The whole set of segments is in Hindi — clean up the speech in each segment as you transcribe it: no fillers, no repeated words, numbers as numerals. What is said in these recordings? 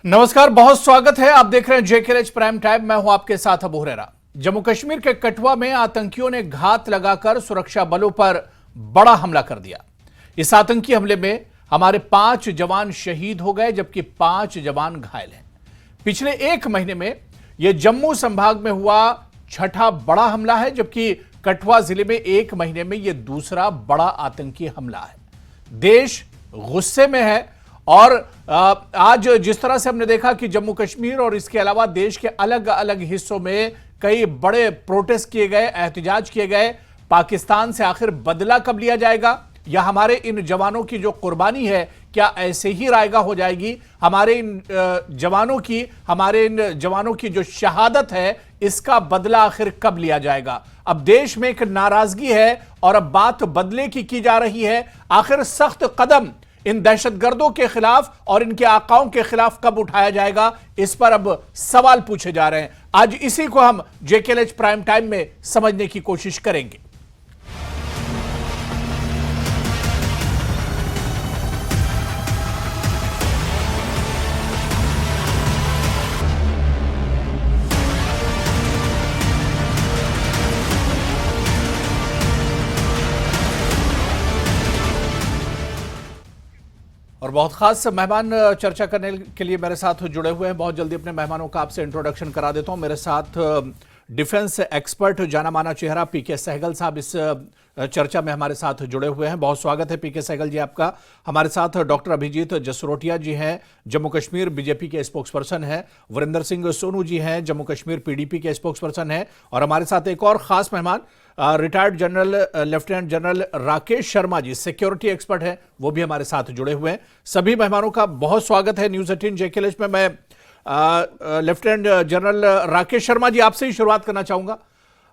नमस्कार, बहुत स्वागत है। आप देख रहे हैं जेकेएलएच प्राइम टाइम। मैं हूं आपके साथ अबू हुरैरा। जम्मू कश्मीर के कठुआ में आतंकियों ने घात लगाकर सुरक्षा बलों पर बड़ा हमला कर दिया। इस आतंकी हमले में हमारे 5 जवान शहीद हो गए, जबकि 5 जवान घायल हैं। पिछले 1 महीने में यह जम्मू संभाग में हुआ 6ठा बड़ा हमला है, जबकि कठुआ जिले में 1 महीने में यह दूसरा बड़ा आतंकी हमला है। देश गुस्से में है और आज जिस तरह से हमने देखा कि जम्मू कश्मीर और इसके अलावा देश के अलग अलग हिस्सों में कई बड़े प्रोटेस्ट किए गए, एहतजाज किए गए। पाकिस्तान से आखिर बदला कब लिया जाएगा, या हमारे इन जवानों की जो कुर्बानी है क्या ऐसे ही रायगा हो जाएगी? हमारे इन जवानों की जो शहादत है, इसका बदला आखिर कब लिया जाएगा? अब देश में एक नाराजगी है और अब बात बदले की जा रही है। आखिर सख्त कदम इन दहशतगर्दों के खिलाफ और इनके आकाओं के खिलाफ कब उठाया जाएगा, इस पर अब सवाल पूछे जा रहे हैं। आज इसी को हम जेकेएलएच प्राइम टाइम में समझने की कोशिश करेंगे। और बहुत खास मेहमान चर्चा करने के लिए मेरे साथ जुड़े हुए हैं। बहुत जल्दी अपने मेहमानों का आपसे इंट्रोडक्शन करा देता हूं। मेरे साथ डिफेंस एक्सपर्ट जाना माना चेहरा पीके सहगल साहब इस चर्चा में हमारे साथ जुड़े हुए हैं। बहुत स्वागत है पीके सहगल जी आपका। हमारे साथ डॉक्टर अभिजीत जसरोटिया जी हैं, जम्मू कश्मीर बीजेपी के स्पोक्स पर्सन हैं। वरिंदर सिंह सोनू जी हैं, जम्मू कश्मीर पीडीपी के स्पोक्स पर्सन हैं। और हमारे साथ एक और खास मेहमान retired general lieutenant general Rakesh Sharma ji, security expert हैं, वो भी हमारे साथ जुड़े हुए हैं। सभी मेहमानों का बहुत स्वागत है न्यूज 18 जेकेएलएच में। मैं लेफ्टिनेंट जनरल राकेश शर्मा जी आपसे ही शुरुआत करना चाहूंगा।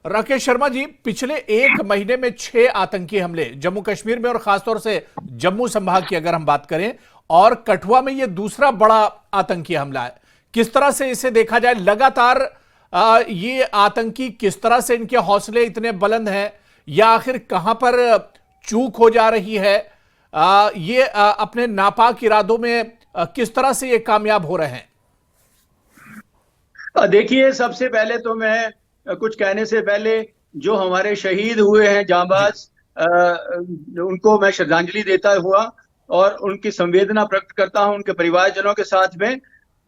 राकेश शर्मा जी, पिछले 1 महीने में 6 आतंकी हमले जम्मू कश्मीर में और खासतौर से जम्मू संभाग की अगर हम बात करें, और कठुआ में यह दूसरा बड़ा आतंकी हमला है। किस तरह से इसे देखा जाए? लगातार ये आतंकी किस तरह से इनके हौसले इतने बुलंद हैं, या आखिर कहां पर चूक हो जा रही है? ये अपने नापाक इरादों में किस तरह से ये कामयाब हो रहे हैं? देखिए, सबसे पहले तो मैं कुछ कहने से पहले जो हमारे शहीद हुए हैं जांबाज, उनको मैं श्रद्धांजलि देता हुआ और उनकी संवेदना प्रकट करता हूं उनके परिवारजनों के साथ में।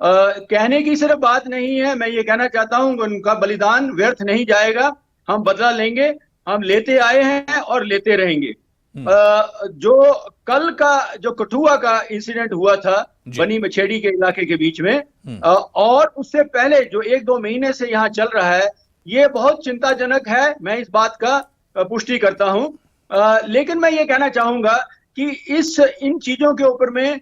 कहने की सिर्फ बात नहीं है, मैं ये कहना चाहता हूं कि उनका बलिदान व्यर्थ नहीं जाएगा। हम बदला लेंगे, हम लेते आए हैं और लेते रहेंगे। जो कल का जो कठुआ का इंसिडेंट हुआ था बनी मछेड़ी के इलाके के बीच में, और उससे पहले जो 1-2 महीने से यहाँ चल रहा है, ये बहुत चिंताजनक है। मैं इस बात का पुष्टि करता हूं। लेकिन मैं ये कहना चाहूंगा कि इन चीजों के ऊपर में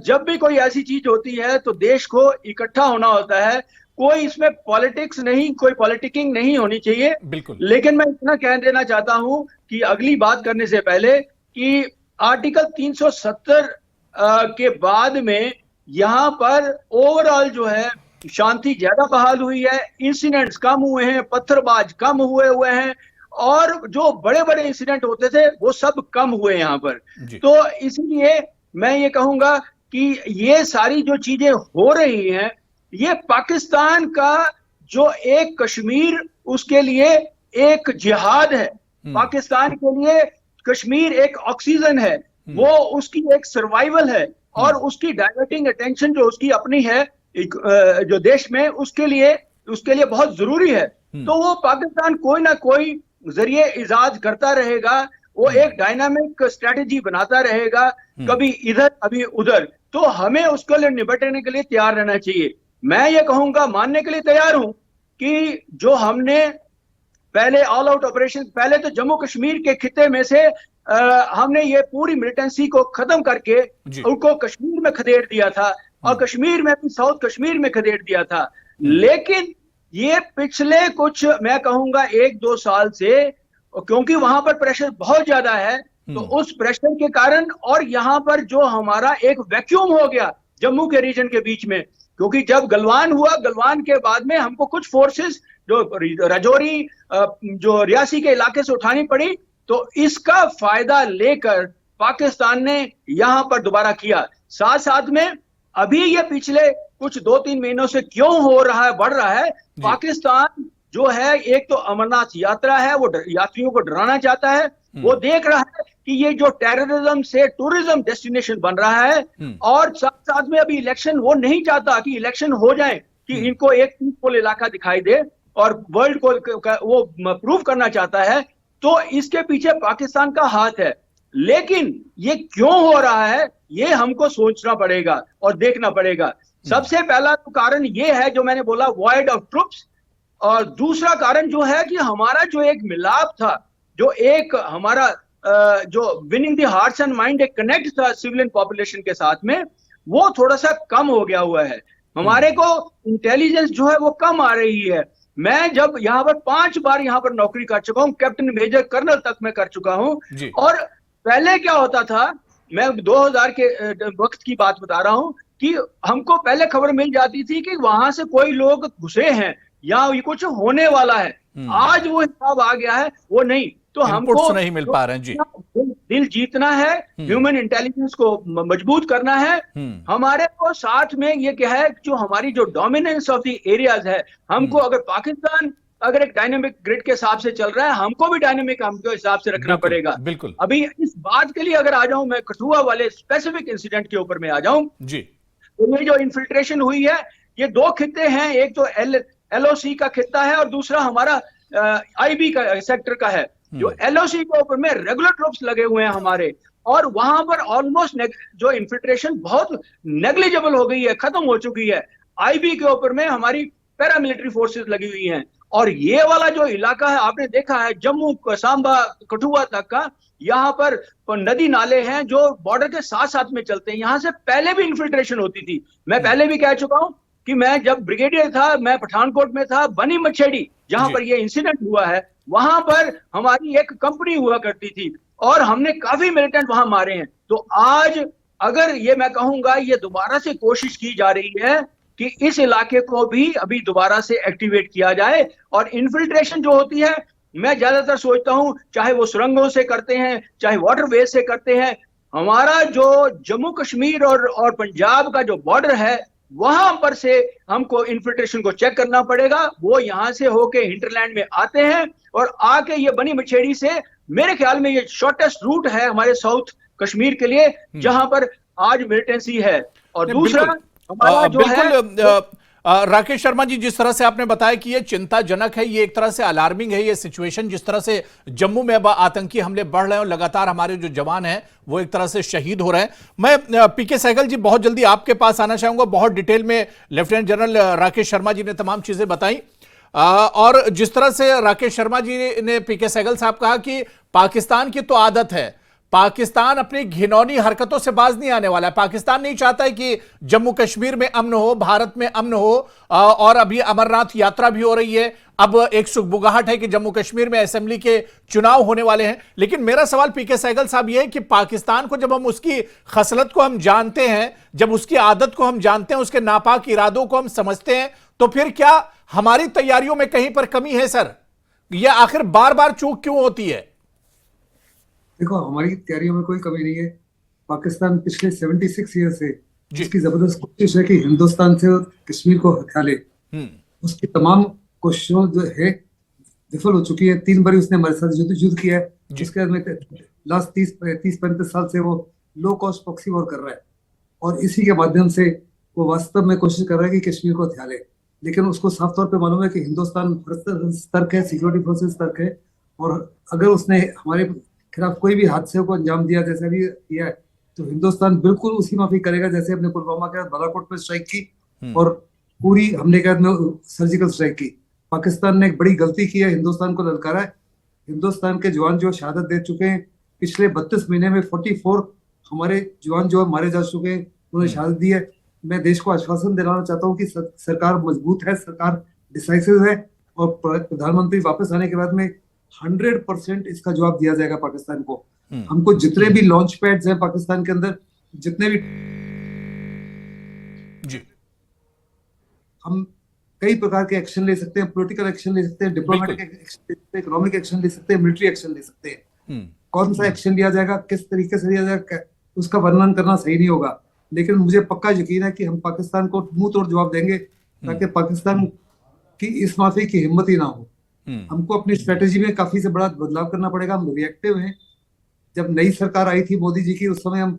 जब भी कोई ऐसी चीज होती है तो देश को इकट्ठा होना होता है। कोई इसमें पॉलिटिक्स नहीं, कोई पॉलिटिकिंग नहीं होनी चाहिए। बिल्कुल। लेकिन मैं इतना कह देना चाहता हूं कि अगली बात करने से पहले कि आर्टिकल 370 के बाद में यहां पर ओवरऑल जो है शांति ज्यादा बहाल हुई है, इंसिडेंट्स कम हुए हैं, पत्थरबाज कम हुए हैं, और जो बड़े बड़े इंसिडेंट होते थे वो सब कम हुए यहाँ पर। तो इसलिए मैं ये कहूंगा कि ये सारी जो चीजें हो रही हैं, ये पाकिस्तान का जो एक कश्मीर उसके लिए एक जिहाद है। पाकिस्तान के लिए कश्मीर एक ऑक्सीजन है, वो उसकी एक सर्वाइवल है, और उसकी डाइवर्टिंग अटेंशन जो उसकी अपनी है जो देश में, उसके लिए बहुत जरूरी है। तो वो पाकिस्तान कोई ना कोई जरिए इजाद करता रहेगा, वो एक डायनामिक स्ट्रेटेजी बनाता रहेगा, कभी इधर कभी उधर। तो हमें उसके लिए निपटने के लिए तैयार रहना चाहिए। मैं ये कहूंगा, मानने के लिए तैयार हूं कि जो हमने पहले ऑल आउट ऑपरेशन, पहले तो जम्मू कश्मीर के खिते में से हमने ये पूरी मिलिटेंसी को खत्म करके उनको कश्मीर में खदेड़ दिया था, और कश्मीर में भी साउथ कश्मीर में खदेड़ दिया था। लेकिन ये पिछले कुछ, मैं कहूंगा 1-2 साल से, क्योंकि वहां पर प्रेशर बहुत ज्यादा है, तो उस प्रेशर के कारण, और यहां पर जो हमारा एक वैक्यूम हो गया जम्मू के रीजन के बीच में, क्योंकि जब गलवान हुआ, गलवान के बाद में हमको कुछ फोर्सेस जो राजौरी जो रियासी के इलाके से उठानी पड़ी, तो इसका फायदा लेकर पाकिस्तान ने यहां पर दोबारा किया। साथ साथ में अभी ये पिछले कुछ 2-3 महीनों से क्यों हो रहा है, बढ़ रहा है। पाकिस्तान जो है, एक तो अमरनाथ यात्रा है, वो यात्रियों को डराना चाहता है। वो देख रहा है कि ये जो टेररिज्म से टूरिज्म डेस्टिनेशन बन रहा है, और साथ साथ में अभी इलेक्शन, वो नहीं चाहता कि इलेक्शन हो जाए, कि इनको एक पीसफुल इलाका दिखाई दे और वर्ल्ड को वो प्रूव करना चाहता है। तो इसके पीछे पाकिस्तान का हाथ है। लेकिन ये क्यों हो रहा है, ये हमको सोचना पड़ेगा और देखना पड़ेगा। सबसे पहला तो कारण ये है जो मैंने बोला, वॉइड ऑफ ट्रुप्स। और दूसरा कारण जो है कि हमारा जो एक मिलाप था, जो एक हमारा जो winning the hearts and mind, एक कनेक्ट था सिविलियन पॉपुलेशन के साथ में, वो थोड़ा सा कम हो गया हुआ है। हमारे को इंटेलिजेंस जो है वो कम आ रही है। मैं जब यहाँ पर 5 बार यहाँ पर नौकरी कर चुका हूँ, कैप्टन मेजर कर्नल तक मैं कर चुका हूँ। और पहले क्या होता था, मैं 2000 के वक्त की बात बता रहा हूँ, कि हमको पहले खबर मिल जाती थी कि वहां से कोई लोग घुसे हैं या ये कुछ होने वाला है। आज वो हिसाब आ गया है, वो नहीं। तो हमको नहीं मिल पा रहे हैं जी। दिल जीतना है, ह्यूमन इंटेलिजेंस को मजबूत करना है। हमारे को साथ में ये क्या है, जो हमारी जो डोमिनेंस ऑफ द एरियाज है, हमको अगर पाकिस्तान अगर एक डायनेमिक ग्रिड के हिसाब से चल रहा है, हमको भी डायनेमिक हमको हिसाब से रखना पड़ेगा। बिल्कुल। अभी इस बात के लिए अगर आ जाऊं, मैं कठुआ वाले स्पेसिफिक इंसिडेंट के ऊपर में आ जाऊं जी। तो ये जो इन्फिल्ट्रेशन हुई है, ये 2 खित्ते हैं, एक तो LOC का खित्ता है और दूसरा हमारा IB का सेक्टर का है। जो LOC के ऊपर में रेगुलर ट्रूप्स लगे हुए हैं हमारे, और वहां पर ऑलमोस्ट जो इन्फिल्ट्रेशन बहुत नेग्लिजिबल हो गई है, खत्म हो चुकी है। IB के ऊपर में हमारी पैरामिलिट्री फोर्सेस लगी हुई हैं। और ये वाला जो इलाका है, आपने देखा है जम्मू सांबा कठुआ तक का, यहाँ पर नदी नाले हैं जो बॉर्डर के साथ साथ में चलते हैं। यहाँ से पहले भी इन्फिल्ट्रेशन होती थी। मैं पहले भी कह चुका हूं कि मैं जब ब्रिगेडियर था, मैं पठानकोट में था, बनी मच्छेड़ी जहां पर ये इंसिडेंट हुआ है, वहां पर हमारी एक कंपनी हुआ करती थी और हमने काफी मिलिटेंट वहां मारे हैं। तो आज अगर ये मैं कहूंगा, ये दोबारा से कोशिश की जा रही है कि इस इलाके को भी अभी दोबारा से एक्टिवेट किया जाए। और इन्फिल्ट्रेशन जो होती है, मैं ज्यादातर सोचता हूं, चाहे वो सुरंगों से करते हैं, चाहे वाटरवेज से करते हैं, हमारा जो जम्मू कश्मीर और पंजाब का जो बॉर्डर है, वहां पर से हमको इन्फिल्ट्रेशन को चेक करना पड़ेगा। वो यहां से होके हिंटरलैंड में आते हैं और आके ये बनी मछेड़ी से, मेरे ख्याल में ये शॉर्टेस्ट रूट है हमारे साउथ कश्मीर के लिए, जहां पर आज मिलिटेंसी है। और दूसरा हमारा जो है, राकेश शर्मा जी, जिस तरह से आपने बताया कि ये चिंताजनक है, ये एक तरह से अलार्मिंग है ये सिचुएशन, जिस तरह से जम्मू में अब आतंकी हमले बढ़ रहे हैं और लगातार हमारे जो जवान हैं वो एक तरह से शहीद हो रहे हैं। मैं पीके सहगल जी बहुत जल्दी आपके पास आना चाहूंगा। बहुत डिटेल में लेफ्टिनेंट जनरल राकेश शर्मा जी ने तमाम चीजें बताई, और जिस तरह से राकेश शर्मा जी ने पीके सहगल साहब कहा कि पाकिस्तान की तो आदत है, पाकिस्तान अपनी घिनौनी हरकतों से बाज नहीं आने वाला है। पाकिस्तान नहीं चाहता है कि जम्मू कश्मीर में अमन हो, भारत में अमन हो, और अभी अमरनाथ यात्रा भी हो रही है। अब एक सुगबुगाहट है कि जम्मू कश्मीर में असेंबली के चुनाव होने वाले हैं। लेकिन मेरा सवाल पीके सहगल साहब यह है कि पाकिस्तान को जब हम उसकी खसलत को हम जानते हैं, जब उसकी आदत को हम जानते हैं, उसके नापाक इरादों को हम समझते हैं, तो फिर क्या हमारी तैयारियों में कहीं पर कमी है सर? यह आखिर बार बार चूक क्यों होती है? देखो, हमारी तैयारियों में कोई कमी नहीं है। पाकिस्तान पिछले 76 ईयर से जिसकी जबरदस्त कोशिश है कि हिंदुस्तान से कश्मीर को हटा ले, उसकी तमाम कोशिशों जो है विफल हो चुकी है। 3 बार उसने हमारे साथ युद्ध किया है। उसके बाद में लास्ट 30-35 साल से वो लो कॉस्ट प्रॉक्सी वॉर कर रहा है, और इसी के माध्यम से वो वास्तव में कोशिश कर रहा है कि कश्मीर को हटा ले। लेकिन उसको साफ तौर पे मालूम है कि हिंदुस्तान सतर्क है, सिक्योरिटी फोर्सेस सतर्क है, और अगर उसने हमारे खिलाफ कोई भी हादसे को अंजाम दिया जैसे भी किया है, तो हिंदुस्तान बिल्कुल उसी माफी करेगा जैसे अपने पुलवामा के बाद बालाकोट में स्ट्राइक की और पूरी हमले के बाद में सर्जिकल स्ट्राइक की। पाकिस्तान ने एक बड़ी गलती की है, हिंदुस्तान को ललकारा है। हिंदुस्तान के जवान जो शहादत दे चुके हैं, पिछले 32 महीने में 44 हमारे जवान जो मारे जा चुके हैं, उन्होंने शहादत दी है। मैं देश को आश्वासन दिलाना चाहता हूँ कि सरकार मजबूत है, सरकार डिसाइसिव है, और प्रधानमंत्री वापस आने के बाद में 100% इसका जवाब दिया जाएगा पाकिस्तान को। हमको जितने भी लॉन्च पैड्स हैं पाकिस्तान के अंदर, जितने भी जी, हम कई प्रकार के एक्शन ले सकते हैं, पॉलिटिकल एक्शन ले सकते हैं, डिप्लोमेटिक एक्शन ले सकते हैं, इकोनॉमिक एक्शन ले सकते हैं, मिलिट्री एक्शन ले सकते हैं। कौन सा एक्शन लिया जाएगा, किस तरीके से लिया जाएगा, उसका वर्णन करना सही नहीं होगा। लेकिन मुझे पक्का यकीन है कि हम पाकिस्तान को मुंह तोड़ जवाब देंगे, ताकि पाकिस्तान की इस माफी की हिम्मत ही ना हो। हमको अपनी स्ट्रेटेजी में काफी से बड़ा बदलाव करना पड़ेगा। हम रिएक्टिव हैं। जब नई सरकार आई थी मोदी जी की, उस समय हम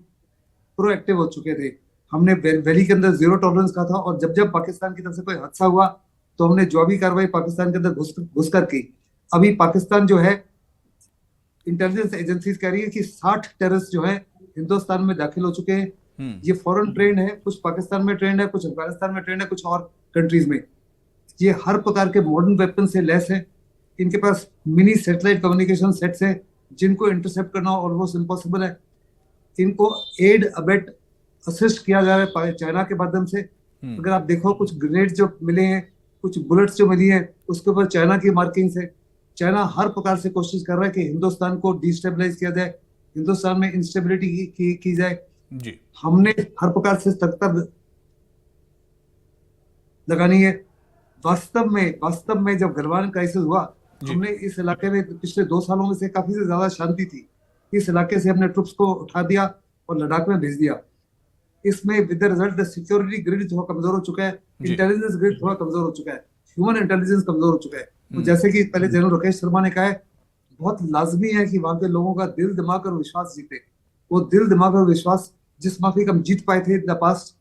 प्रोएक्टिव हो चुके थे। हमने वैली के अंदर जीरो टॉलरेंस कहा था, और जब जब पाकिस्तान की तरफ से कोई हादसा हुआ तो हमने जवाबी कार्रवाई पाकिस्तान के अंदर घुसकर की। अभी पाकिस्तान जो है, इंटेलिजेंस एजेंसीज कह रही है कि 60 टेररिस्ट जो है हिंदुस्तान में दाखिल हो चुके हैं। ये फॉरेन ट्रेंड है, कुछ पाकिस्तान में ट्रेंड है, कुछ अफगानिस्तान में ट्रेंड है, कुछ और कंट्रीज में। ये हर प्रकार के मॉडर्न वेपन से लैस है। इनके पास मिनी सैटेलाइट कम्युनिकेशन सेट्स हैं जिनको इंटरसेप्ट करना ऑलमोस्ट इम्पॉसिबल है। इनको एड अबेट असिस्ट किया जा रहा है चाइना के माध्यम से। अगर आप देखो, कुछ ग्रेनेड जो मिले हैं, कुछ बुलेट्स जो मिली हैं, उसके ऊपर चाइना की मार्किंग्स है। चाइना हर प्रकार से कोशिश कर रहा है कि हिंदुस्तान को डिस्टेबलाइज किया जाए, हिंदुस्तान में इंस्टेबिलिटी की जाए जी। हमने हर प्रकार से सतर्कता लगानी है। वास्तव में जब गलवान क्राइसिस हुआ, हमने इस इलाके में पिछले 2 सालों में से काफी से ज्यादा शांति थी। इस इलाके से हमने ट्रुप्स को उठा दिया और लद्दाख में भेज दिया। इसमें with the result security grid थोड़ा कमजोर हो चुका है, इंटेलिजेंस ग्रिड थोड़ा कमजोर हो चुका है, ह्यूमन इंटेलिजेंस कमजोर हो चुका है। तो जैसे कि पहले जनरल राकेश शर्मा ने कहा है, बहुत लाजमी है कि वहां के लोगों का दिल, दिमाग और विश्वास जीते। वो दिल, दिमाग और विश्वास जिस माफी हम जीत पाए थे इन द पास्ट,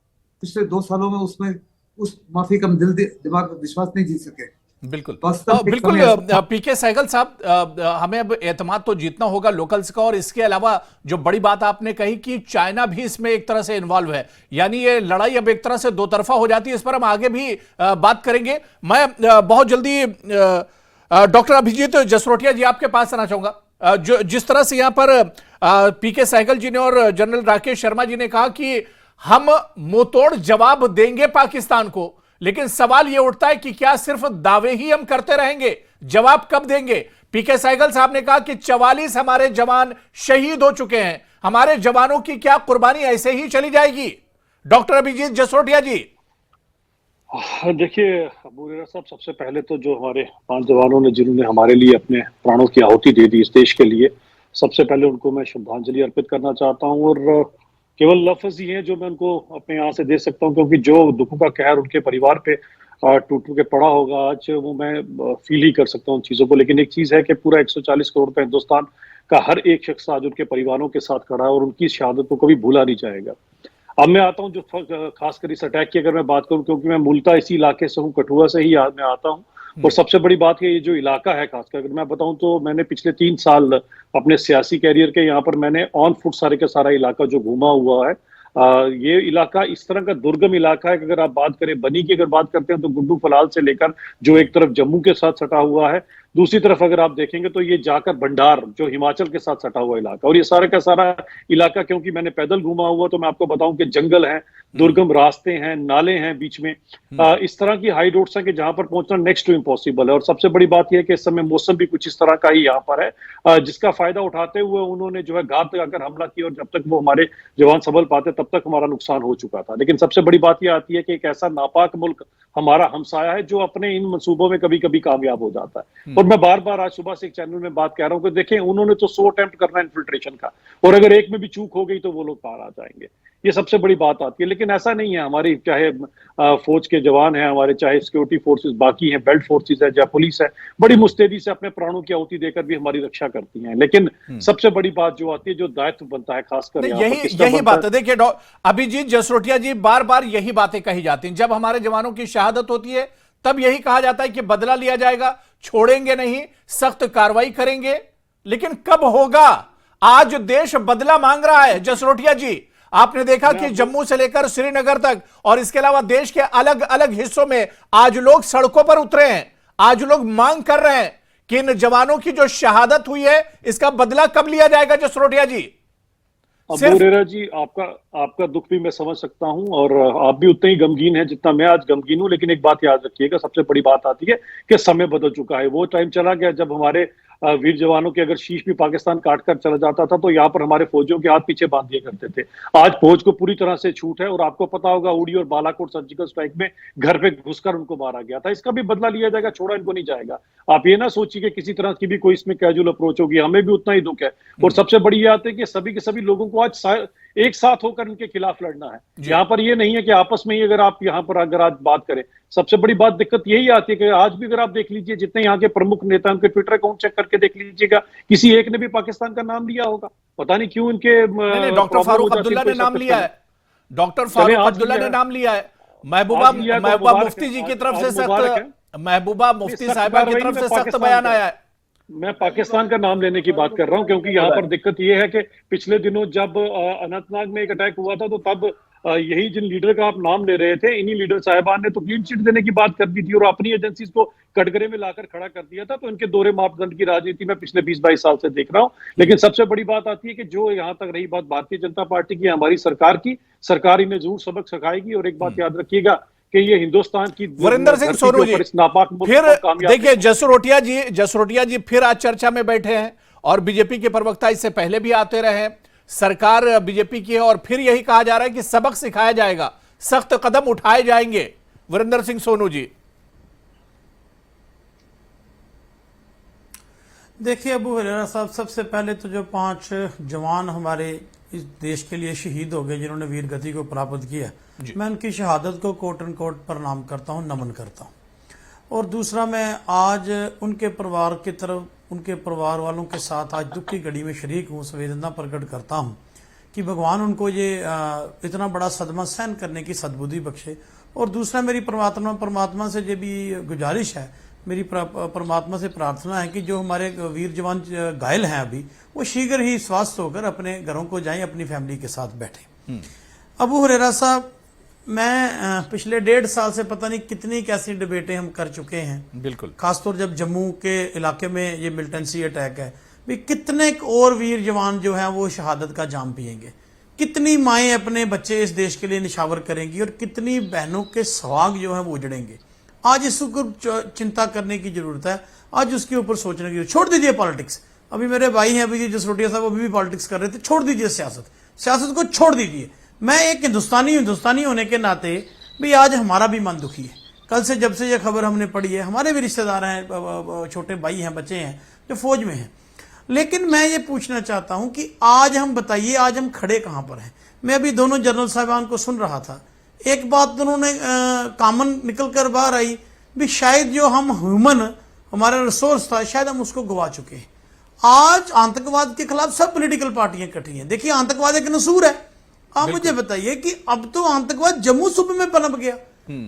पिछले 2 सालों में उसमें उस माफी का दिल, दिमाग, विश्वास नहीं जीत सके। बिल्कुल बिल्कुल पीके सहगल साहब, हमें अब एतमाद तो जीतना होगा लोकल्स का। और इसके अलावा जो बड़ी बात आपने कही कि चाइना भी इसमें एक तरह से इन्वॉल्व है, यानी ये लड़ाई अब एक तरह से दो तरफा हो जाती है। इस पर हम आगे भी बात करेंगे। मैं बहुत जल्दी डॉक्टर अभिजीत जसरोटिया जी आपके पास आना चाहूंगा। जो जिस तरह से यहां पर पीके सहगल जी ने और जनरल राकेश शर्मा जी ने कहा कि हम मुंहतोड़ जवाब देंगे पाकिस्तान को, लेकिन सवाल यह उठता है कि क्या सिर्फ दावे ही हम करते रहेंगे, जवाब कब देंगे? पीके सहगल साहब ने कहा कि 44 हमारे जवान शहीद हो चुके हैं, हमारे जवानों की क्या कुर्बानी ऐसे ही चली जाएगी? डॉक्टर अभिजीत जसरोटिया जी। देखिए अबू हुरैरा साहब, सबसे पहले तो जो हमारे 5 जवानों ने जिन्होंने हमारे लिए अपने प्राणों की आहुति दे दी इस देश के लिए, सबसे पहले उनको मैं श्रद्धांजलि अर्पित करना चाहता हूं। और केवल लफ्ज ही हैं जो मैं उनको अपने यहाँ से दे सकता हूँ, क्योंकि जो दुखों का कहर उनके परिवार पे टूट के पड़ा होगा आज, वो मैं फील ही कर सकता हूँ उन चीज़ों को। लेकिन एक चीज़ है कि पूरा 140 करोड़ का हिंदुस्तान का हर एक शख्स आज उनके परिवारों के साथ खड़ा है और उनकी शहादत को कभी भूला नहीं जाएगा। अब मैं आता हूँ जो खासकर इस अटैक की अगर मैं बात करूँ, क्योंकि मैं मूलतः इसी इलाके से हूँ, कठुआ से ही मैं आता हूँ। और सबसे बड़ी बात है, ये जो इलाका है खासकर अगर मैं बताऊं तो मैंने पिछले 3 साल अपने सियासी कैरियर के यहाँ पर मैंने ऑन फुट सारे का सारा इलाका जो घूमा हुआ है। ये इलाका इस तरह का दुर्गम इलाका है कि अगर आप बात करें बनी की, अगर बात करते हैं तो गुड्डू फलाल से लेकर जो एक तरफ जम्मू के साथ सटा हुआ है, दूसरी तरफ अगर आप देखेंगे तो ये जाकर भंडार जो हिमाचल के साथ सटा हुआ इलाका। और ये सारा का सारा इलाका क्योंकि मैंने पैदल घूमा हुआ तो मैं आपको बताऊं कि जंगल है, दुर्गम रास्ते हैं, नाले हैं बीच में, इस तरह की हाई रोड्स हैं कि जहां पर पहुंचना नेक्स्ट टू इम्पॉसिबल है। और सबसे बड़ी बात यह है कि इस समय मौसम भी कुछ इस तरह का ही यहाँ पर है, जिसका फायदा उठाते हुए उन्होंने जो है घात लगाकर हमला किया और जब तक वो हमारे जवान संभल पाते तब तक हमारा नुकसान हो चुका था। लेकिन सबसे बड़ी बात यह आती है कि एक ऐसा नापाक मुल्क हमारा हमसाया है जो अपने इन मंसूबों में कभी कभी कामयाब हो जाता है। और मैं बार बार आज सुबह से एक चैनल में बात कह रहा हूं कि देखें, उन्होंने तो 100 अटेम्प्ट करना है इन्फिल्ट्रेशन का, और अगर एक में भी चूक हो गई तो वो लोग पार आ जाएंगे। ये सबसे बड़ी बात आती है। लेकिन ऐसा नहीं है, हमारी चाहे फौज के जवान हैं, हमारे चाहे सिक्योरिटी फोर्सेस बाकी हैं, बेल्ट फोर्सेस है, चाहे पुलिस है, बड़ी मुस्तैदी से अपने प्राणों की आहुति देकर भी हमारी रक्षा करती हैं। लेकिन सबसे बड़ी बात जो आती है, जो दायित्व बनता है खासकर यही बात है। देखिए अभिजीत जसरोटिया जी, बार बार यही बातें कही जाती हैं। जब हमारे जवानों की शहादत होती है तब यही कहा जाता है कि बदला लिया जाएगा, छोड़ेंगे नहीं, सख्त कार्रवाई करेंगे। लेकिन कब होगा? आज देश बदला मांग रहा है जसरोटिया जी। आपने देखा कि जम्मू से लेकर श्रीनगर तक और इसके अलावा देश के अलग अलग हिस्सों में आज लोग सड़कों पर उतरे हैं। आज लोग मांग कर रहे हैं कि इन जवानों की जो शहादत हुई है इसका बदला कब लिया जाएगा जसरोटिया जी? अबू हुरैरा जी, आपका दुख भी मैं समझ सकता हूं और आप भी उतने ही गमगीन हैं जितना मैं आज गमगीन हूं। लेकिन एक बात याद रखिएगा, सबसे बड़ी बात आती है कि समय बदल चुका है। वो टाइम चला गया जब हमारे वीर जवानों के अगर शीश भी पाकिस्तान काट कर चला जाता था तो यहाँ पर हमारे फौजियों के हाथ पीछे बांध दिए करते थे। आज फौज को पूरी तरह से छूट है। और आपको पता होगा उड़ी और बालाकोट सर्जिकल स्ट्राइक में घर पे घुसकर उनको मारा गया था। इसका भी बदला लिया जाएगा, छोड़ा इनको नहीं जाएगा। आप ये ना सोचिए कि किसी तरह की भी कोई इसमें कैजुअल अप्रोच होगी, हमें भी उतना ही दुख है। और सबसे बड़ी बात है कि सभी के सभी लोगों को आज एक साथ होकर इनके खिलाफ लड़ना है। यहाँ पर ये नहीं है कि आपस में ही अगर आप यहाँ पर अगर आज बात करें, सबसे बड़ी बात दिक्कत यही आती है कि आज भी अगर आप देख लीजिए जितने यहाँ के प्रमुख नेता उनके ट्विटर अकाउंट चेक करके देख लीजिएगा, किसी एक ने भी पाकिस्तान का नाम लिया होगा। पता नहीं क्यों इनके डॉक्टर फारूक अब्दुल्ला ने नाम लिया है, डॉक्टर फारूक अब्दुल्ला ने नाम लिया है, महबूबा मुफ्ती जी की तरफ से सख्त, महबूबा मुफ्ती साहिबा की तरफ से सख्त बयान आया है। मैं पाकिस्तान का नाम लेने की बात कर रहा हूं, क्योंकि यहाँ पर दिक्कत यह है कि पिछले दिनों जब अनंतनाग में एक अटैक हुआ था तो तब यही जिन लीडर का आप नाम ले रहे थे, इन्हीं लीडर साहिबान ने तो क्लीन चिट देने की बात कर दी थी और अपनी एजेंसीज को कटघरे में लाकर खड़ा कर दिया था। तो इनके दोहरे मापदंड की राजनीति में पिछले 20-22 साल से देख रहा हूं। लेकिन सबसे बड़ी बात आती है कि जो यहाँ तक रही बात भारतीय जनता पार्टी की, हमारी सरकार की, सरकार इन्हें जरूर सबक सिखाएगी। और एक बात याद रखिएगा कि ये हिंदुस्तान की वरिंदर सिंह सोनू जी फिर देखिए, जसरोटिया जी फिर आज चर्चा में बैठे हैं और बीजेपी के प्रवक्ता इससे पहले भी आते रहे। सरकार बीजेपी की है और फिर यही कहा जा रहा है कि सबक सिखाया जाएगा, सख्त कदम उठाए जाएंगे। वरिंदर सिंह सोनू जी, देखिए अबू हुरैरा साहब, सबसे पहले तो जो 5 जवान हमारे इस देश के लिए शहीद हो गए जिन्होंने वीर गति को प्राप्त किया, मैं उनकी शहादत को कोट एंड कोट प्रणाम करता हूं, नमन करता हूं। और दूसरा, मैं आज उनके परिवार की तरफ, उनके परिवार वालों के साथ आज दुख की घड़ी में शरीक हूं, संवेदना प्रकट करता हूं कि भगवान उनको ये इतना बड़ा सदमा सहन करने की सद्बुद्धि बख्शे। और दूसरा, मेरी परमात्मा से ये भी गुजारिश है, मेरी परमात्मा से प्रार्थना है कि जो हमारे वीर जवान घायल हैं अभी, वो शीघ्र ही स्वस्थ होकर अपने घरों को जाएं, अपनी फैमिली के साथ बैठें। अबू हुरैरा साहब, मैं पिछले 1.5 साल से पता नहीं कितनी कैसी डिबेटें हम कर चुके हैं, बिल्कुल, खासतौर जब जम्मू के इलाके में ये मिलिटेंसी अटैक है, भी कितने और वीर जवान जो हैं वो शहादत का जाम पिएंगे, कितनी माएँ अपने बच्चे इस देश के लिए निशावर करेंगी और कितनी बहनों के सुहाग जो हैं वो उजड़ेंगे। आज इसको चिंता करने की जरूरत है, आज उसके ऊपर सोचने की जरूरत। छोड़ दीजिए पॉलिटिक्स, अभी मेरे भाई हैं अभी जसरोटिया साहब अभी भी पॉलिटिक्स कर रहे थे, छोड़ दीजिए सियासत को छोड़ दीजिए। मैं एक हिंदुस्तानी होने के नाते भी आज हमारा भी मन दुखी है। कल से जब से ये खबर हमने पढ़ी है, हमारे भी रिश्तेदार हैं, छोटे भाई हैं, बच्चे हैं जो फौज में हैं। लेकिन मैं ये पूछना चाहता हूं कि आज हम बताइए, आज हम खड़े कहां पर हैं। मैं अभी दोनों जनरल साहिबान को सुन रहा था, एक बात तो उन्होंने कॉमन निकल कर बाहर आई भी शायद जो हम ह्यूमन हमारा रिसोर्स था शायद हम उसको गवा चुके हैं। आज आतंकवाद के खिलाफ सब पॉलिटिकल पार्टियां इकट्ठी हैं। देखिए, आतंकवाद एक नसूर है। आप मुझे बताइए कि अब तो आतंकवाद जम्मू सूबे में पनप गया।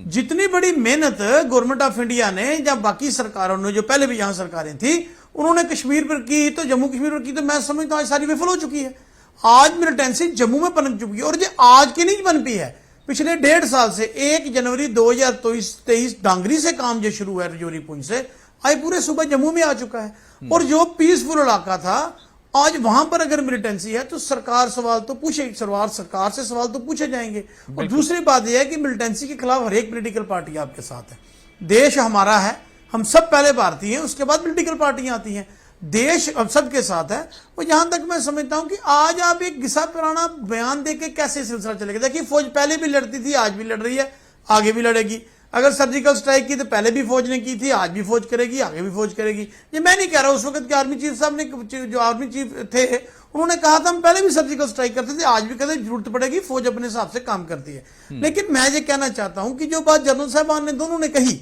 जितनी बड़ी मेहनत गवर्नमेंट ऑफ इंडिया ने या बाकी सरकारों ने, जो पहले भी यहां सरकारें थी, उन्होंने कश्मीर पर की, तो जम्मू कश्मीर पर की, तो मैं समझता हूं सारी विफल हो चुकी है। आज मिलिटेंसी जम्मू में पनप चुकी है और ये आज की नहीं पनपी है, पिछले 1.5 साल से 1 जनवरी 2023 डांगरी से काम जो शुरू है, रजौरी पुंछ से, आज पूरे सुबह जम्मू में आ चुका है। और जो पीसफुल इलाका था, आज वहां पर अगर मिलिटेंसी है तो सरकार सवाल तो पूछे, सरकार से सवाल तो पूछे जाएंगे। और दूसरी बात यह है कि मिलिटेंसी के खिलाफ हर एक पॉलिटिकल पार्टी आपके साथ है। देश हमारा है, हम सब पहले भारतीय हैं, उसके बाद पॉलिटिकल पार्टियां आती हैं। देश अब सबके साथ है। और यहां तक मैं समझता हूं कि आज आप एक घिसा पुराना बयान देके कैसे सिलसिला चलेगा। देखिए, फौज पहले भी लड़ती थी, आज भी लड़ रही है, आगे भी लड़ेगी। अगर सर्जिकल स्ट्राइक की तो पहले भी फौज ने की थी, आज भी फौज करेगी, आगे भी फौज करेगी। ये मैं नहीं कह रहा, उस वक्त के आर्मी चीफ साहब ने, जो आर्मी चीफ थे, उन्होंने कहा था हम पहले भी सर्जिकल स्ट्राइक करते थे, आज भी कहते जरूरत पड़ेगी, फौज अपने हिसाब से काम करती है। लेकिन मैं ये कहना चाहता हूं कि जो बात जनरल साहबान ने दोनों ने कही,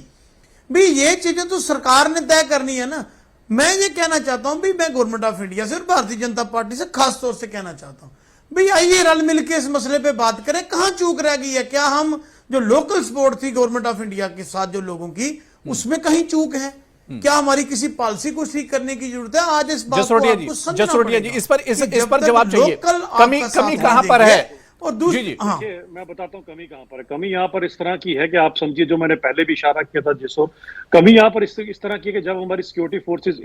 भी ये चीजें तो सरकार ने तय करनी है ना। मैं ये कहना चाहता हूं भी, मैं गवर्नमेंट ऑफ इंडिया से और भारतीय जनता पार्टी से खास तौर से कहना चाहता हूं भाई, आइए रल मिलकर इस मसले पे बात करें। कहां चूक रह गई है? क्या हम जो लोकल सपोर्ट थी गवर्नमेंट ऑफ इंडिया के साथ जो लोगों की, उसमें कहीं चूक है? क्या हमारी किसी पॉलिसी को ठीक करने की जरूरत है? आज इस बात को आपको समझना पड़ेगा। इस पर जवाब चाहिए, कमी कहां पर है? और दूसरी, हाँ, मैं बताता हूँ कमी कहां पर है। कमी यहाँ पर इस तरह की है कि आप समझिए, जो मैंने पहले भी इशारा किया था जिसको, कमी यहाँ पर इस तरह की है कि जब हमारी सिक्योरिटी फोर्सेस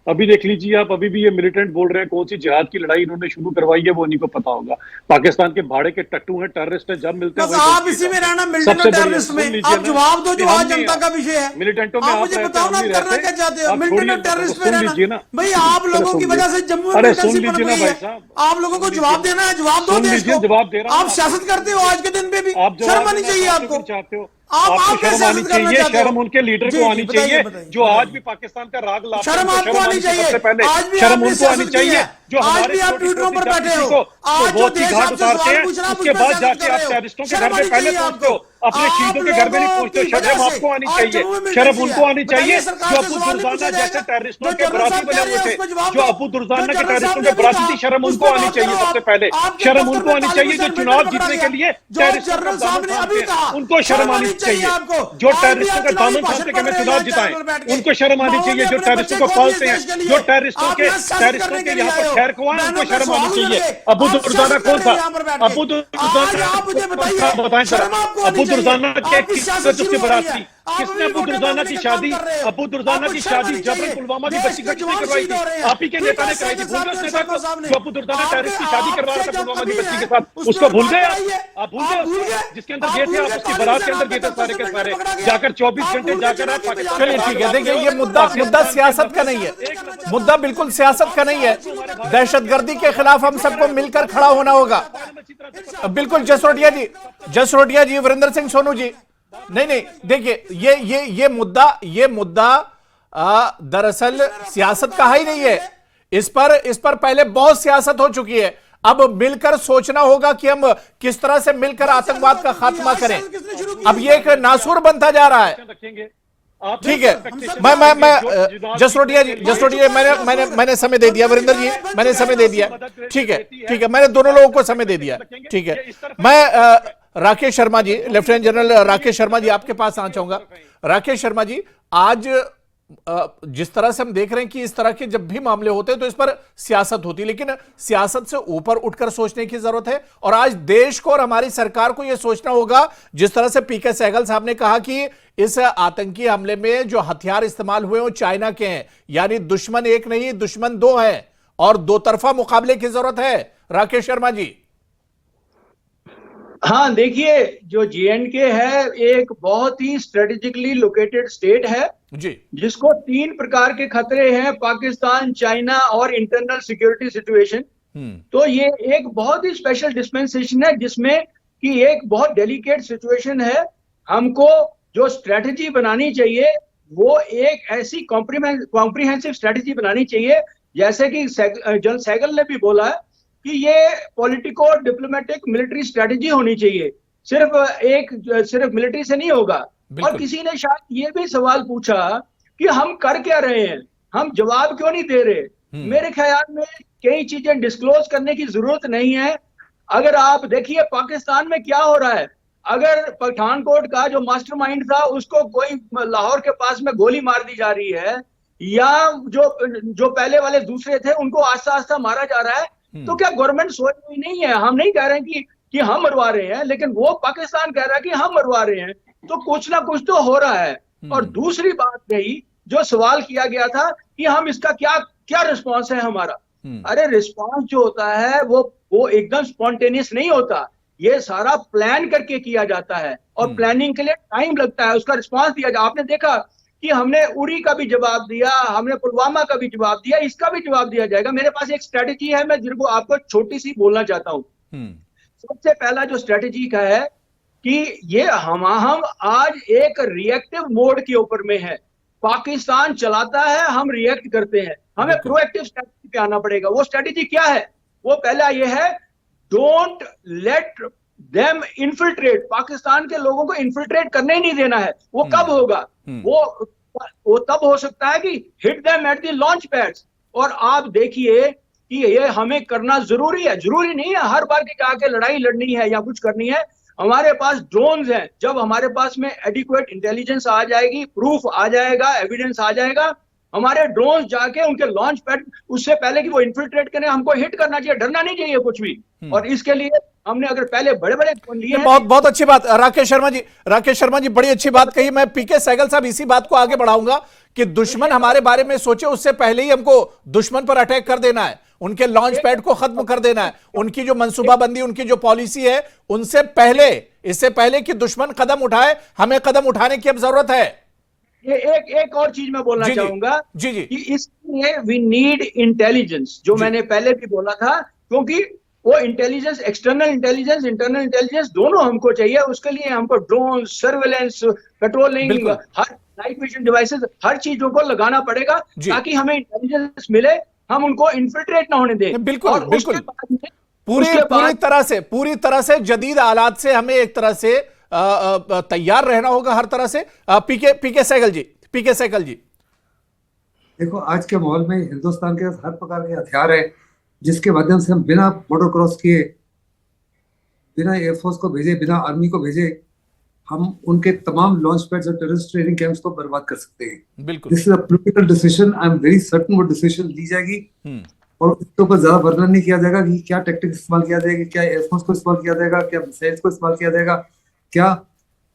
अभी देख लीजिए आप, अभी भी ये मिलिटेंट बोल रहे हैं कौन सी जिहाद की लड़ाई इन्होंने शुरू करवाई है, वो इन्हीं को पता होगा। पाकिस्तान के भाड़े के टट्टू हैं, टेररिस्ट हैं, जब मिलते हैं आप इसी में रहना, मिलिटेंट और टेररिस्ट में आप जवाब दो, जो आज जनता का विषय है। मिलिटेंटों में आप मुझे बताओ ना, करना क्या चाहते हो? मिलिटेंट और टेररिस्ट में रहना भाई, आप लोगों की वजह से जम्मू में मिलिटेंसी बन गई है। आप लोगों को जवाब देना है, जवाब दो देश को। जवाब दे रहा हूं। आप सियासत करते हो आज के दिन पे भी, शर्म आनी चाहिए आपको। आपको कैसे शर्म आनी सियासत करना चाहिए, चाहते हो? शर्म उनके लीडर जी, को जी, आनी बताइए, चाहिए बताइए, जो आज बताइए। भी पाकिस्तान का राग लाते हैं। शर्म उनको आपको आनी चाहिए। सबसे पहले आज भी शर्म आपने उनको आनी सियासत की चाहिए है। जो आज हमारे भी आप छोटी ट्विटरों छोटी पर जब बैठे किसी हो। को आज वो जो की देश घाट आपसे उतारते सवाल हैं पूछ रहा है, उसके उस पर बाद सियासत जाके कर आप रहे हो। टेररिस्टों के घर शर्म में आनी पहले चाहिए पहुंचते आपको। हो, अपने आप शहीदों के घर में नहीं लोगों पहुंचते हो। की वजह शर्म से आपको आनी आज चाहिए, जम्मू में शर्म मिलिटेंसी उनको है। आनी बताइए, चाहिए सरकार जो से अबू सवाल नहीं दुर्दाना पूछा जैसे जाएगा? टेररिस्टों जो के जनरल बराती साहब बने कह रहे हुए हैं थे, उसको जवाब जो दो। अबू जो दुर्दाना के जनरल साहब टेररिस्टों ने के अभी बराती कहा, थी, शर्म उस उनको पर आनी बात चाहिए करो सबसे आप। पहले। आपके शर्म दफ्तर उनको में आनी तालिब चाहिए जो हुसैन चुनाव मिनट पकड़ा जीतने गया। के लिए जो टेररिस्टों का जनरल साहब दामन ने थामते अभी हैं, कहा, उनको शर्म आनी चाहिए। आपको। जो आज भी टेररिस्टों आप का चुनावी दामन भाषण थामते कि पढ़ हमें रहे हैं चुनाव यहाँ जिताएं, चैनल पर बैठ के। उनको शर्म आनी माओ चाहिए। ने जो अपने टेररिस्टों बच्चे को खो दिए पालते हैं, देश के जो लिए। टेररिस्टों आप के यहाँ सियासत टेररिस्टों करने के के लिए यहाँ आए पर हो। खैर खुआएं, बहनों उनको के शर्म आनी सवाल चाहिए। उनके अबू आप दुर्दाना सियासत कर कौन रहे हो था? यहाँ पर बैठ अबू के। आज दुर्दाना आप मुझे बताइए, बताएं जरा। शर्म आपको आनी अबू चाहिए। दुर्दाना के आपकी सियासत किसने शुरू उसकी हो बारात रही है। थी? आप किसने अभी अबू वोटें दुर्दाना मांगने की का काम शादी, कर रहे हो। अबू दुर्दाना आपको की शर्म शादी आनी जबरन चाहिए। पुलवामा की देश बच्ची के किसने जवान करवाई शहीद थी? हो रहे हैं। आप ही के नेता ने कराई थी। भूल गए उस नेता को जो अबू दुर्दाना टेररिस्ट की शादी करवा रहा था पुलवामा की बच्ची के साथ? उसको भूल गए आप भूल गए उसको? जिसके अंदर गए थे आप, उसकी बारात के अंदर गए थे सारे के सारे, जाकर 24 घंटे जाकर आप पाकिस्तान चलिए ठीक है, देखिए ये मुद्दा सियासत का नहीं है, मुद्दा बिल्कुल सियासत का नहीं है। दहशतगर्दी के खिलाफ हम सबको मिलकर खड़ा होना होगा। बिल्कुल जसरोटिया जी, वीरेंद्र सिंह सोनू जी, नहीं देखिए ये मुद्दा दरअसल सियासत का ही नहीं है। इस पर पहले बहुत सियासत हो चुकी है। अब मिलकर सोचना होगा कि हम किस तरह से मिलकर आतंकवाद का खात्मा करें। अब ये एक नासूर बनता जा रहा है। ठीक है, मैं जसरोटिया जी, मैंने समय दे दिया। वीरेंद्र जी, मैंने समय दे दिया। ठीक है, मैंने दोनों लोगों को समय दे दिया। ठीक है, मैं राकेश शर्मा जी, लेफ्टिनेंट जनरल राकेश शर्मा जी, आपके पास आना चाहूंगा। राकेश शर्मा जी, आज जिस तरह से हम देख रहे हैं कि इस तरह के जब भी मामले होते हैं तो इस पर सियासत होती है, लेकिन सियासत से ऊपर उठकर सोचने की जरूरत है। और आज देश को और हमारी सरकार को यह सोचना होगा, जिस तरह से पीके सहगल साहब ने कहा कि इस आतंकी हमले में जो हथियार इस्तेमाल हुए वो चाइना के हैं, यानी दुश्मन एक नहीं दुश्मन दो है और दो तरफा मुकाबले की जरूरत है। राकेश शर्मा जी। हाँ, देखिए, जो J&K है एक बहुत ही स्ट्रेटेजिकली लोकेटेड स्टेट है जी, जिसको 3 प्रकार के खतरे हैं, पाकिस्तान, चाइना और इंटरनल सिक्योरिटी सिचुएशन। तो ये एक बहुत ही स्पेशल डिस्पेंसेशन है जिसमें कि एक बहुत डेलिकेट सिचुएशन है। हमको जो स्ट्रेटजी बनानी चाहिए वो एक ऐसी कॉम्प्रिहेंसिव स्ट्रेटजी बनानी चाहिए, जैसे कि जनरल सहगल ने भी बोला है कि ये पॉलिटिको डिप्लोमेटिक मिलिट्री स्ट्रेटजी होनी चाहिए, सिर्फ मिलिट्री से नहीं होगा। और किसी ने शायद ये भी सवाल पूछा कि हम कर क्या रहे हैं, हम जवाब क्यों नहीं दे रहे। मेरे ख्याल में कई चीजें डिस्क्लोज करने की जरूरत नहीं है। अगर आप देखिए पाकिस्तान में क्या हो रहा है, अगर पठानकोट का जो मास्टरमाइंड था उसको कोई लाहौर के पास में गोली मार दी जा रही है, या जो पहले वाले दूसरे थे उनको आस्ता आस्ता मारा जा रहा है, तो क्या गवर्नमेंट सोच रही नहीं है? हम नहीं कह रहे हैं कि हम मरवा रहे हैं, लेकिन वो पाकिस्तान कह रहा है कि हम मरवा रहे हैं, तो कुछ ना कुछ तो हो रहा है। और दूसरी बात रही, जो सवाल किया गया था कि हम इसका क्या रिस्पांस है हमारा। अरे रिस्पांस जो होता है वो एकदम स्पॉन्टेनियस नहीं होता, ये सारा प्लान करके किया जाता है और प्लानिंग के लिए टाइम लगता है, उसका रिस्पांस दिया जाए। आपने देखा कि हमने उरी का भी जवाब दिया, हमने पुलवामा का भी जवाब दिया, इसका भी जवाब दिया जाएगा। मेरे पास एक स्ट्रेटेजी है, मैं जिनको आपको छोटी सी बोलना चाहता हूँ। सबसे पहला जो स्ट्रेटेजी का है कि ये हम आज एक रिएक्टिव मोड के ऊपर में है। पाकिस्तान चलाता है, हम रिएक्ट करते हैं, हमें प्रोएक्टिव स्ट्रेटेजी पे आना पड़ेगा। वो स्ट्रेटेजी क्या है? वो पहला ये है, don't let them infiltrate. Pakistan के लोगों को इन्फिल्ट्रेट करने ही नहीं देना है। वो कब होगा? वो तब हो सकता है कि hit them at the launch pads. और आप देखिए कि ये हमें करना जरूरी है। जरूरी नहीं है हर बार की जाके लड़ाई लड़नी है या कुछ करनी है। हमारे पास ड्रोन्स हैं, जब हमारे पास में एडिक्वेट इंटेलिजेंस आ जाएगी, प्रूफ आ जाएगा, एविडेंस आ जाएगा, हमारे ड्रोन जाके उनके लॉन्च पैड, उससे पहले कि वो इन्फिल्ट्रेट करें, हमको हिट करना चाहिए, डरना नहीं चाहिए कुछ भी। और इसके लिए हमने अगर पहले बड़े बड़े लिए हैं। बहुत अच्छी बात राकेश शर्मा जी बड़ी अच्छी बात कही। मैं पीके सहगल साहब इसी बात को आगे बढ़ाऊंगा कि दुश्मन हमारे बारे में सोचे उससे पहले ही हमको दुश्मन पर अटैक कर देना है, उनके लॉन्च पैड को खत्म कर देना है, उनकी जो मंसूबाबंदी, उनकी जो पॉलिसी है, उनसे पहले, इससे पहले कि दुश्मन कदम उठाए, हमें कदम उठाने की अब जरूरत है। ये एक और चीज मैं बोलना चाहूंगा जी कि इसलिए वी नीड इंटेलिजेंस, जो मैंने पहले भी बोला था, क्योंकि वो intelligence, external intelligence, internal intelligence दोनों हमको चाहिए। उसके लिए हमको ड्रोन, सर्वेलेंस, पेट्रोलिंग, बिल्कुल। हर नाइट विजन डिवाइसेस, हर चीजों को लगाना पड़ेगा जी। ताकि हमें इंटेलिजेंस मिले, हम उनको इन्फिल्ट्रेट ना होने दें। बिल्कुल, और बिल्कुल। उसके पूरी तरह से जदीद हालात से हमें एक तरह से तैयार रहना होगा हर तरह से। पीके सहगल जी। देखो, आज के माहौल में हिंदुस्तान के पास हर प्रकार के हथियार है जिसके माध्यम से हम बिना बॉर्डर क्रॉस किए, बिना एयरफोर्स को भेजे, बिना आर्मी को भेजे, हम उनके तमाम लॉन्च पैड्स और टेररिस्ट ट्रेनिंग कैंप्स को बर्बाद कर सकते हैं। बिल्कुल। This is a political decision. I am very certain वो डिसीजन ली जाएगी और इसके ऊपर ज्यादा वर्णन नहीं किया जाएगा कि क्या टेक्टिक्स इस्तेमाल किया जाएगा, क्या एयरफोर्स को इस्तेमाल किया जाएगा, क्या मिसाइल्स को इस्तेमाल किया जाएगा, क्या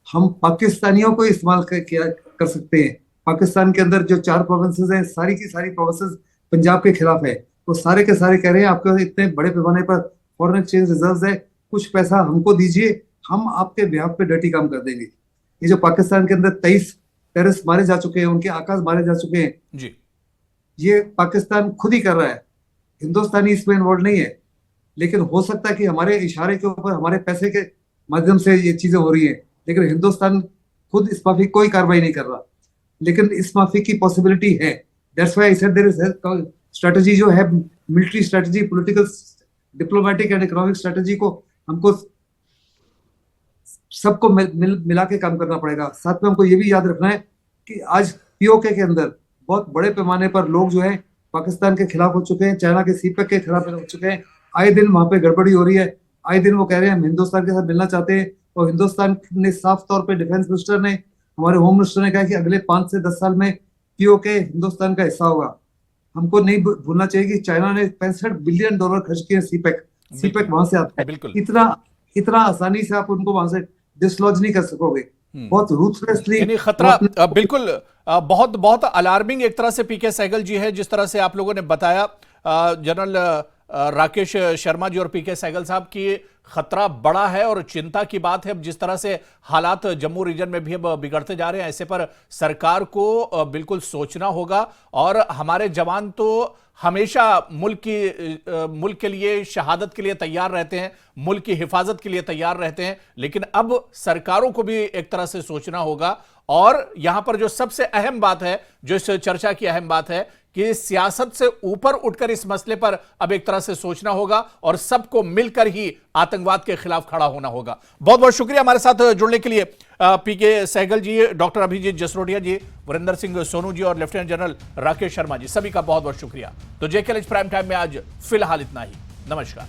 हम पाकिस्तानियों को इस्तेमाल कर सकते हैं। पाकिस्तान के अंदर जो 4 प्रोविंसेस हैं, सारी की सारी प्रोविंसेस पंजाब के खिलाफ है। वो सारे के सारे कह रहे हैं आपके इतने बड़े पैमाने पर फॉरेन एक्सचेंज रिजर्व्स है, कुछ पैसा हमको दीजिए, हम आपके बिहाफ पे डर्टी काम कर देंगे। ये जो पाकिस्तान के अंदर 23 टेररिस्ट मारे जा चुके हैं, उनके आकाश मारे जा चुके हैं जी, ये पाकिस्तान खुद ही कर रहा है, हिंदुस्तानी इसमें इन्वॉल्व नहीं है। लेकिन हो सकता है कि हमारे इशारे के ऊपर, हमारे पैसे के माध्यम से ये चीजें हो रही है, लेकिन हिंदुस्तान खुद इस माफी कोई कार्रवाई नहीं कर रहा। लेकिन इस माफी की पॉसिबिलिटी है। That's why I said there is strategy जो है, military strategy, political, diplomatic and economic strategy को हमको सबको मिला के काम करना पड़ेगा। साथ में हमको ये भी याद रखना है कि आज पीओके के अंदर बहुत बड़े पैमाने पर लोग जो है पाकिस्तान के खिलाफ हो चुके हैं, चाइना के सीपेक के खिलाफ हो चुके हैं। आए दिन वहां पे गड़बड़ी हो रही है, आए दिन वो कह रहे हैं हम हिंदुस्तान के साथ मिलना चाहते हैं। और हिंदुस्तान ने साफ तौर पे, डिफेंस मिनिस्टर ने, हमारे होम मिनिस्टर ने कहा कि अगले 5 से 10 साल में पीओके हिंदुस्तान का हिस्सा होगा। हमको नहीं भूलना चाहिए कि चाइना ने $65 बिलियन खर्च किए सीपेक वहां से आता है। इतना आसानी से आप उनको वहां से डिसलॉज नहीं कर सकोगे। बहुत रूथलेसली, यानी खतरा बिल्कुल बहुत बहुत अलार्मिंग एक तरह से पीके सहगल जी है। जिस तरह से आप लोगों ने बताया जनरल राकेश शर्मा जी और पीके सहगल साहब की, खतरा बड़ा है और चिंता की बात है। जिस तरह से हालात जम्मू रीजन में भी अब बिगड़ते जा रहे हैं, ऐसे पर सरकार को बिल्कुल सोचना होगा। और हमारे जवान तो हमेशा मुल्क के लिए, शहादत के लिए तैयार रहते हैं, मुल्क की हिफाजत के लिए तैयार रहते हैं। लेकिन अब सरकारों को भी एक तरह से सोचना होगा। और यहां पर जो सबसे अहम बात है, जो इस चर्चा की अहम बात है, कि सियासत से ऊपर उठकर इस मसले पर अब एक तरह से सोचना होगा और सबको मिलकर ही आतंकवाद के खिलाफ खड़ा होना होगा। बहुत बहुत शुक्रिया हमारे साथ जुड़ने के लिए पीके सहगल जी, डॉक्टर अभिजीत जसरोटिया जी, वरिंदर सिंह सोनू जी और लेफ्टिनेंट जनरल राकेश शर्मा जी, सभी का बहुत बहुत शुक्रिया। तो जेके प्राइम टाइम में आज फिलहाल इतना ही। नमस्कार।